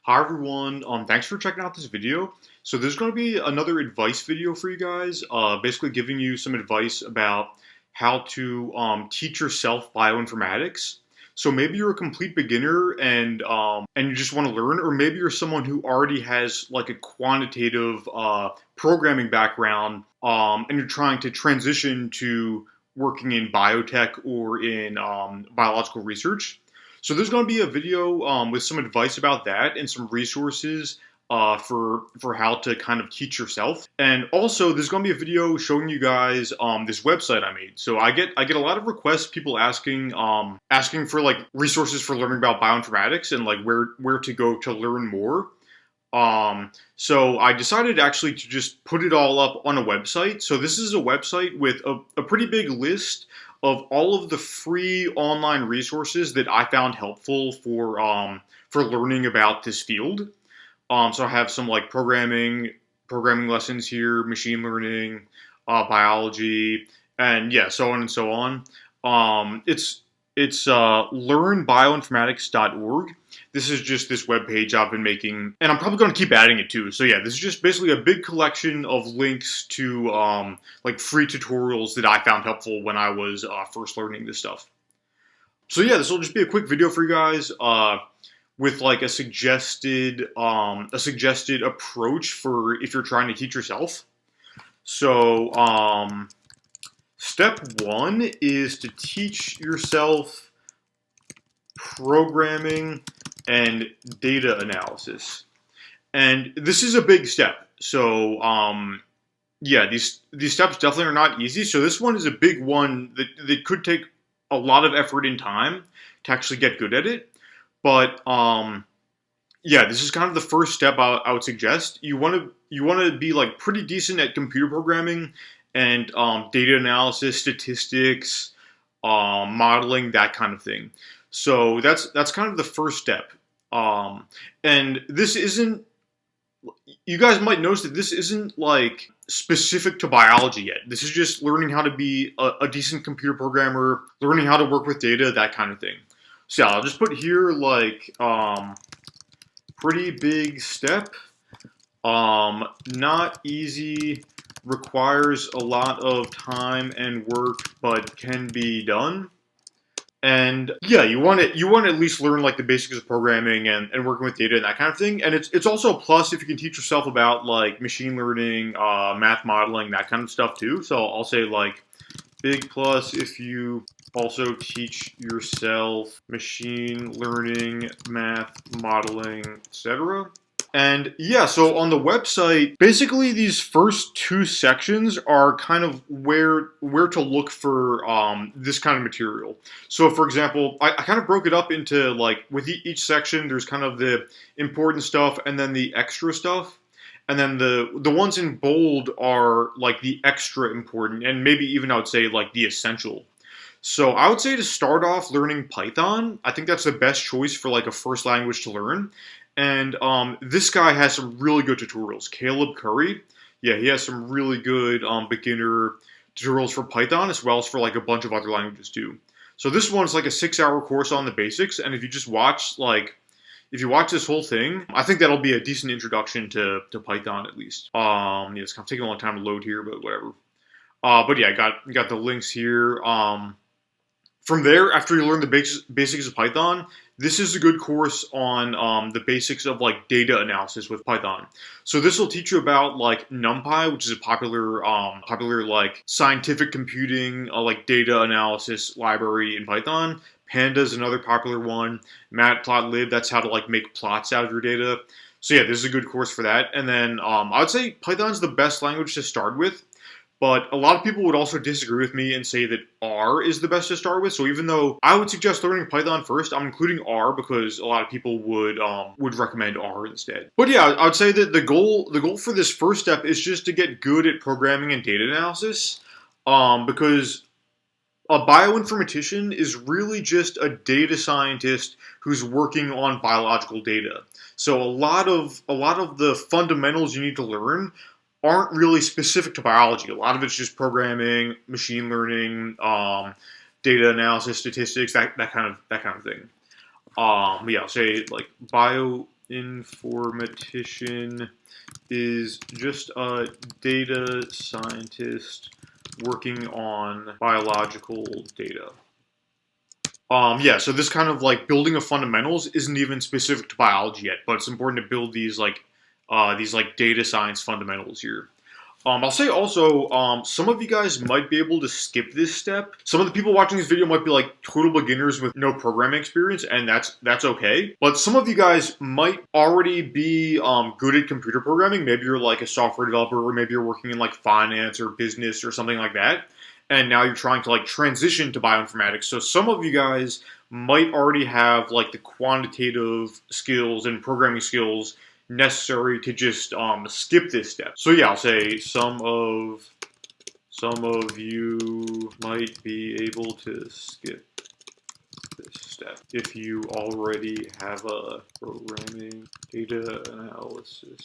Hi everyone, thanks for checking out this video. So there's going to be another advice video for you guys, basically giving you some advice about how to teach yourself bioinformatics. So maybe you're a complete beginner and you just want to learn, or maybe you're someone who already has like a quantitative programming background, and you're trying to transition to working in biotech or in biological research. So there's going to be a video with some advice about that and some resources for how to kind of teach yourself. And also, there's going to be a video showing you guys this website I made. So I get a lot of requests, people asking for like resources for learning about bioinformatics and like where to go to learn more. So I decided actually to just put it all up on a website. So this is a website with a pretty big list of all of the free online resources that I found helpful for learning about this field. So I have some like programming lessons here, machine learning, biology, and yeah, so on and so on. It's learnbioinformatics.org. This is just this web page I've been making, and I'm probably going to keep adding it too. So yeah, this is just basically a big collection of links to like free tutorials that I found helpful when I was first learning this stuff. So yeah, this will just be a quick video for you guys with like a suggested approach for if you're trying to teach yourself. So step one is to teach yourself programming and data analysis. And this is a big step. So yeah, these steps definitely are not easy. So this one is a big one that could take a lot of effort and time to actually get good at it. But yeah, this is kind of the first step I would suggest. You want to be like pretty decent at computer programming and data analysis, statistics, modeling, that kind of thing. So that's kind of the first step. And this isn't. You guys might notice that this isn't like specific to biology yet. This is just learning how to be a decent computer programmer, learning how to work with data, that kind of thing. So yeah, I'll just put here like pretty big step. Not easy, requires a lot of time and work, but can be done. And yeah, you want to at least learn like the basics of programming and working with data and that kind of thing. And it's also a plus if you can teach yourself about like machine learning, math modeling, that kind of stuff too. So I'll say like big plus if you also teach yourself machine learning, math modeling, etc. And yeah, so on the website, basically these first two sections are kind of where to look for this kind of material. So for example, I kind of broke it up into like with each section, there's kind of the important stuff and then the extra stuff. And then the ones in bold are like the extra important and maybe even I would say like the essential. So I would say to start off learning Python, I think that's the best choice for like a first language to learn. And this guy has some really good tutorials. Caleb Curry, yeah, he has some really good beginner tutorials for Python as well as for like a bunch of other languages too. So this one's like a 6-hour course on the basics, and if you just watch if you watch this whole thing, I think that'll be a decent introduction to Python at least. Yeah, it's kind of taking a long time to load here, but whatever. But yeah, I got the links here. From there, after you learn the basics of Python, this is a good course on the basics of like data analysis with Python. So this will teach you about like NumPy, which is a popular like scientific computing like data analysis library in Python. Pandas is another popular one. Matplotlib, that's how to like make plots out of your data. So yeah, this is a good course for that. And then I would say Python's the best language to start with. But a lot of people would also disagree with me and say that R is the best to start with. So even though I would suggest learning Python first, I'm including R because a lot of people would recommend R instead. But yeah, I would say that the goal for this first step is just to get good at programming and data analysis, because a bioinformatician is really just a data scientist who's working on biological data. So a lot of the fundamentals you need to learn aren't really specific to biology. A lot of it's just programming, machine learning, data analysis, statistics, that kind of thing. Yeah, I'll say like bioinformatician is just a data scientist working on biological data. Yeah, so this kind of like building of fundamentals isn't even specific to biology yet, but it's important to build these like data science fundamentals here. I'll say also, some of you guys might be able to skip this step. Some of the people watching this video might be like total beginners with no programming experience, and that's okay. But some of you guys might already be good at computer programming. Maybe you're like a software developer, or maybe you're working in like finance or business or something like that. And now you're trying to like transition to bioinformatics. So some of you guys might already have like the quantitative skills and programming skills necessary to just skip this step. So yeah, I'll say some of you might be able to skip this step if you already have a programming data analysis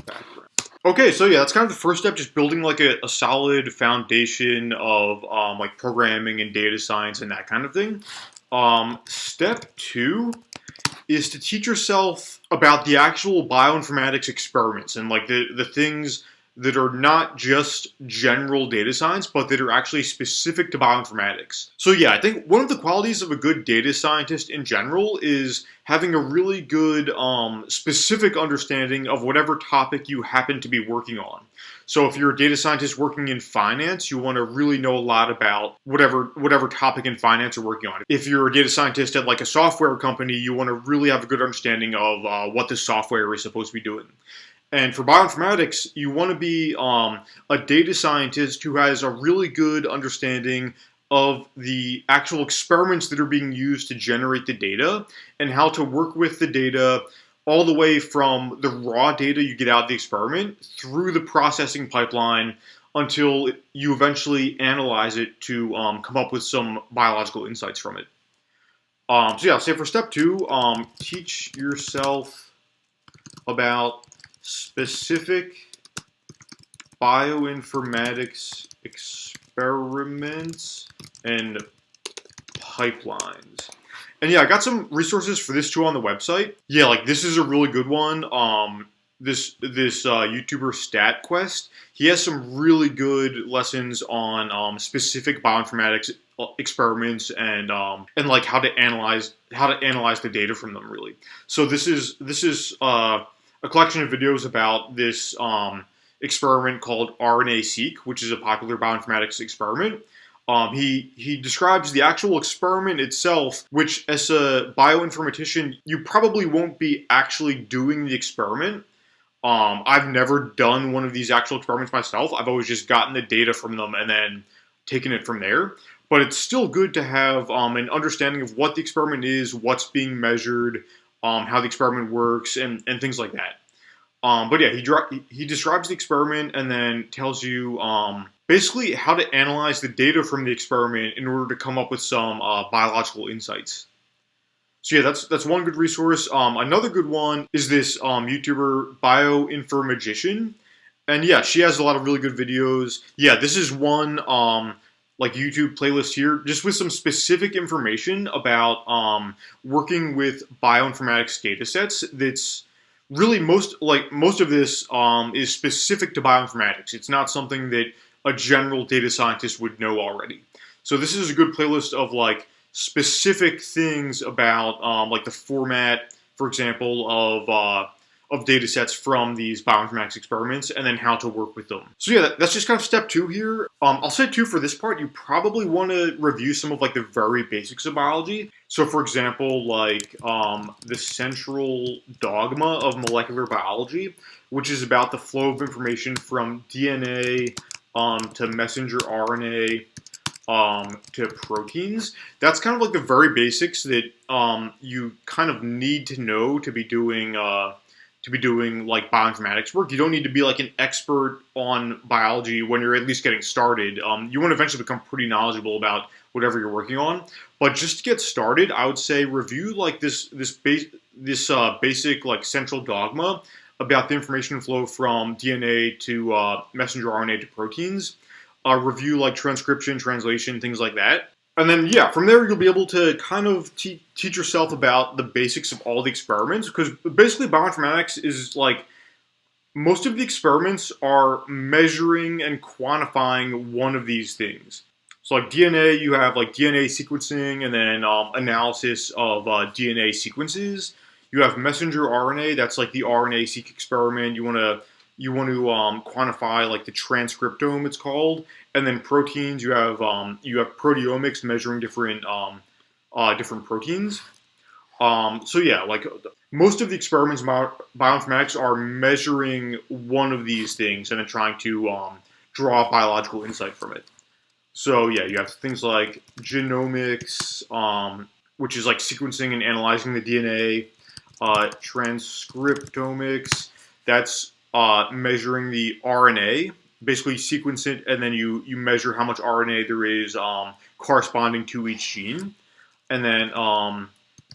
background. Okay, so yeah, that's kind of the first step, just building like a solid foundation of like programming and data science and that kind of thing. Step 2 is to teach yourself about the actual bioinformatics experiments and like the things that are not just general data science, but that are actually specific to bioinformatics. So yeah, I think one of the qualities of a good data scientist in general is having a really good specific understanding of whatever topic you happen to be working on. So if you're a data scientist working in finance, you want to really know a lot about whatever topic in finance you're working on. If you're a data scientist at like a software company, you want to really have a good understanding of what the software is supposed to be doing. And for bioinformatics, you want to be a data scientist who has a really good understanding of the actual experiments that are being used to generate the data and how to work with the data all the way from the raw data you get out of the experiment through the processing pipeline until you eventually analyze it to come up with some biological insights from it. So yeah, say for step 2, teach yourself about specific bioinformatics experiments and pipelines. And yeah, I got some resources for this too on the website. Yeah, like this is a really good one. This YouTuber StatQuest, he has some really good lessons on specific bioinformatics experiments and like how to analyze the data from them really. So this is a collection of videos about this experiment called RNA-seq, which is a popular bioinformatics experiment. He describes the actual experiment itself, which as a bioinformatician, you probably won't be actually doing the experiment. I've never done one of these actual experiments myself. I've always just gotten the data from them and then taken it from there. But it's still good to have an understanding of what the experiment is, what's being measured, how the experiment works, and things like that. But yeah, he describes the experiment and then tells you basically how to analyze the data from the experiment in order to come up with some biological insights. So yeah, that's one good resource. Another good one is this YouTuber Bioinformatics, and yeah, she has a lot of really good videos. Yeah, this is one like YouTube playlist here, just with some specific information about working with bioinformatics data sets. That's really most of this is specific to bioinformatics. It's not something that a general data scientist would know already. So this is a good playlist of like specific things about like the format, for example, of data sets from these bioinformatics experiments and then how to work with them. So yeah, that's just kind of step 2 here. I'll say too, for this part, you probably want to review some of like the very basics of biology. So for example, like the central dogma of molecular biology, which is about the flow of information from DNA to messenger RNA to proteins. That's kind of like the very basics that you kind of need to know to be doing like bioinformatics work. You don't need to be like an expert on biology when you're at least getting started. You want to eventually become pretty knowledgeable about whatever you're working on. But just to get started, I would say review like this basic like central dogma about the information flow from DNA to messenger RNA to proteins. Review like transcription, translation, things like that. And then, yeah, from there you'll be able to kind of teach yourself about the basics of all the experiments, because basically bioinformatics is like most of the experiments are measuring and quantifying one of these things. So, like DNA, you have like DNA sequencing and then analysis of DNA sequences. You have messenger RNA, that's like the RNA-seq experiment. You want to quantify like the transcriptome, it's called, and then proteins. You have proteomics measuring different proteins. So yeah, like most of the experiments in bioinformatics are measuring one of these things and then trying to draw biological insight from it. So yeah, you have things like genomics, which is like sequencing and analyzing the DNA. Transcriptomics, that's measuring the RNA. Basically, sequence it, and then you measure how much RNA there is corresponding to each gene. And then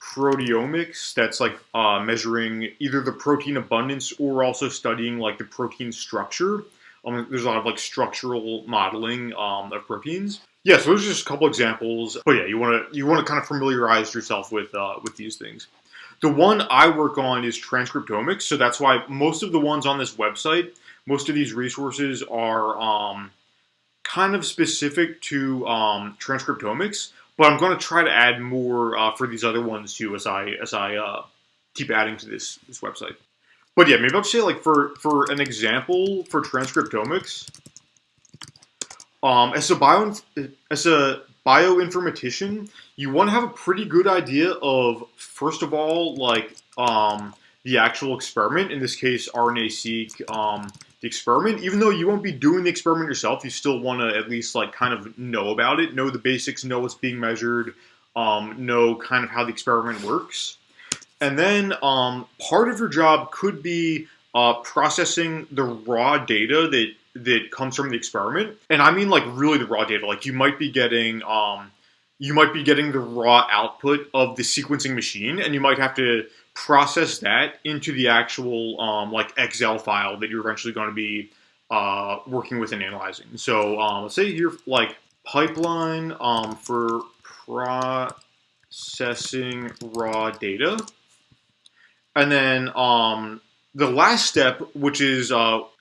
proteomics, that's like measuring either the protein abundance or also studying like the protein structure. There's a lot of like structural modeling of proteins. Yeah, so those are just a couple examples. But yeah, you want to kind of familiarize yourself with these things. The one I work on is transcriptomics, so that's why most of the ones on this website, most of these resources are kind of specific to transcriptomics. But I'm going to try to add more for these other ones too as I keep adding to this website. But yeah, maybe I'll say like for an example for transcriptomics, as a bioinformatician, you want to have a pretty good idea of, first of all, like the actual experiment. In this case, RNA-seq, the experiment. Even though you won't be doing the experiment yourself, you still want to at least like kind of know about it, know the basics, know what's being measured, know kind of how the experiment works. And then part of your job could be processing the raw data that comes from the experiment. And I mean like really the raw data. Like you might be getting the raw output of the sequencing machine, and you might have to process that into the actual like Excel file that you're eventually going to be working with and analyzing. So let's say here like pipeline for processing raw data. And then the last step, which is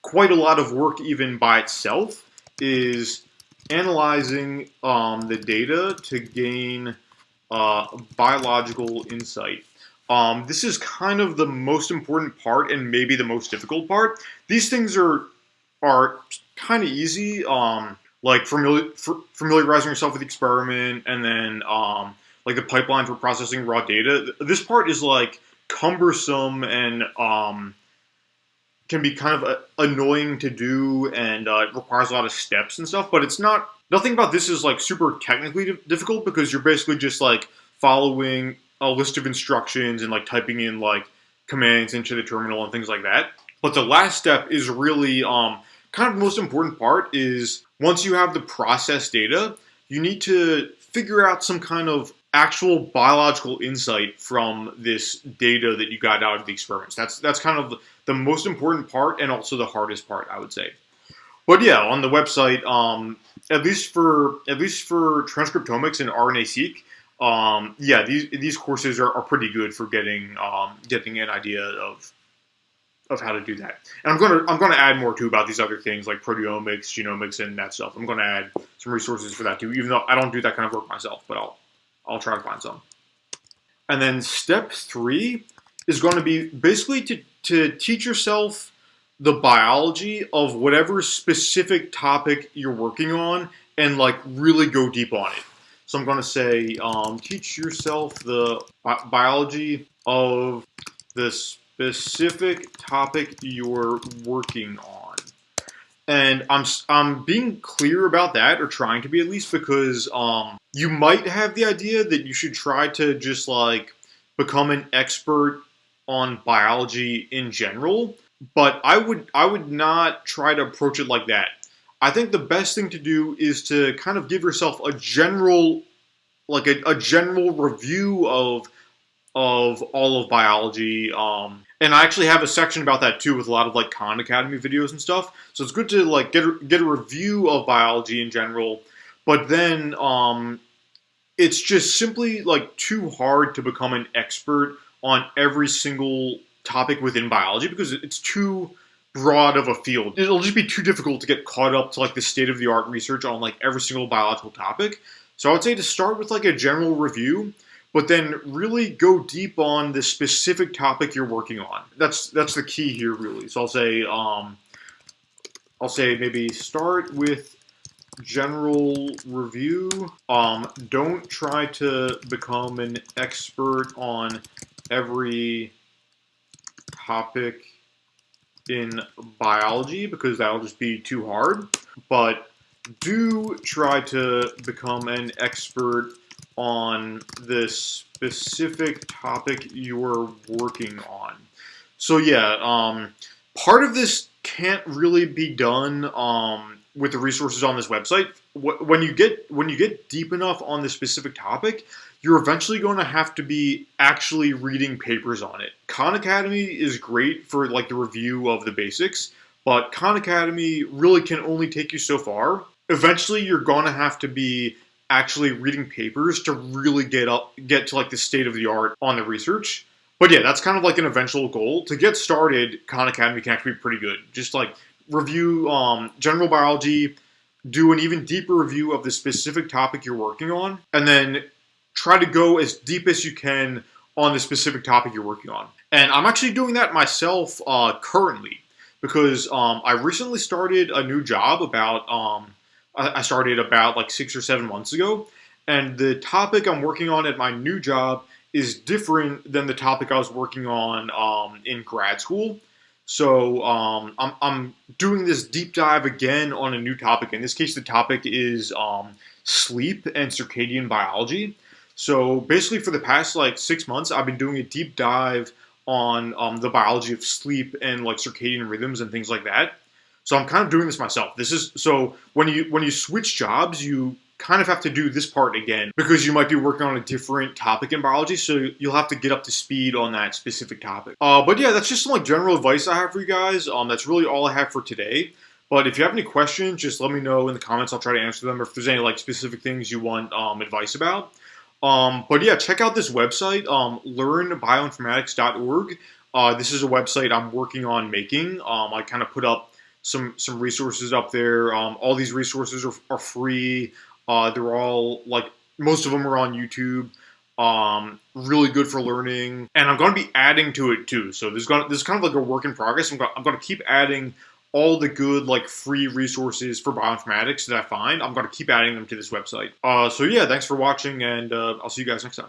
quite a lot of work even by itself, is analyzing the data to gain biological insight. This is kind of the most important part and maybe the most difficult part. These things are kind of easy, like familiarizing yourself with the experiment, and then like the pipeline for processing raw data. This part is like cumbersome and can be kind of annoying to do, and it requires a lot of steps and stuff. But it's not. Nothing about this is like super technically difficult, because you're basically just like following a list of instructions and like typing in like commands into the terminal and things like that. But the last step is really kind of the most important part. Is once you have the processed data, you need to figure out some kind of actual biological insight from this data that you got out of the experiments. That's kind of the most important part, and also the hardest part, I would say. But yeah, on the website, at least for transcriptomics and RNA-seq, yeah, these courses are pretty good for getting an idea of how to do that. And I'm gonna add more too about these other things like proteomics, genomics, and that stuff. I'm gonna add some resources for that too, even though I don't do that kind of work myself, but I'll try to find some. And then step 3 is going to be basically to teach yourself the biology of whatever specific topic you're working on, and like really go deep on it. So I'm going to say teach yourself the biology of the specific topic you're working on. And I'm being clear about that, or trying to be at least, because you might have the idea that you should try to just like become an expert on biology in general, but I would not try to approach it like that. I think the best thing to do is to kind of give yourself a general, like a general review of all of biology. And I actually have a section about that too, with a lot of like Khan Academy videos and stuff. So it's good to like get a review of biology in general, but then it's just simply like too hard to become an expert on every single topic within biology because it's too broad of a field. It'll just be too difficult to get caught up to like the state of the art research on like every single biological topic. So I would say to start with like a general review, but then really go deep on the specific topic you're working on. That's the key here, really. So I'll say maybe start with general review. Don't try to become an expert on every topic in biology because that'll just be too hard. But do try to become an expert on the specific topic you're working on. So yeah, part of this can't really be done with the resources on this website. When you get deep enough on the specific topic, you're eventually going to have to be actually reading papers on it. Khan Academy is great for like the review of the basics, but Khan Academy really can only take you so far. Eventually, you're going to have to be actually reading papers to really get to like the state of the art on the research. But yeah, that's kind of like an eventual goal. To get started, Khan Academy can actually be pretty good. Just like review general biology, do an even deeper review of the specific topic you're working on, and then try to go as deep as you can on the specific topic you're working on. And I'm actually doing that myself currently because I recently started a new job I started about like 6 or 7 months ago, and the topic I'm working on at my new job is different than the topic I was working on in grad school. So I'm doing this deep dive again on a new topic. In this case, the topic is sleep and circadian biology. So basically, for the past like 6 months, I've been doing a deep dive on the biology of sleep and like circadian rhythms and things like that. So I'm kind of doing this myself. This is so when you switch jobs, you kind of have to do this part again because you might be working on a different topic in biology, so you'll have to get up to speed on that specific topic. But yeah, that's just some like general advice I have for you guys. That's really all I have for today. But if you have any questions, just let me know in the comments. I'll try to answer them. Or if there's any like specific things you want advice about. But yeah, check out this website, learnbioinformatics.org. This is a website I'm working on making. I kind of put up some resources up there. All these resources are free. They're all like most of them are on YouTube. Really good for learning, and I'm going to be adding to it too. So this is kind of like a work in progress. I'm going to keep adding all the good like free resources for bioinformatics that I find. I'm going to keep adding them to this website. So yeah, thanks for watching, and I'll see you guys next time.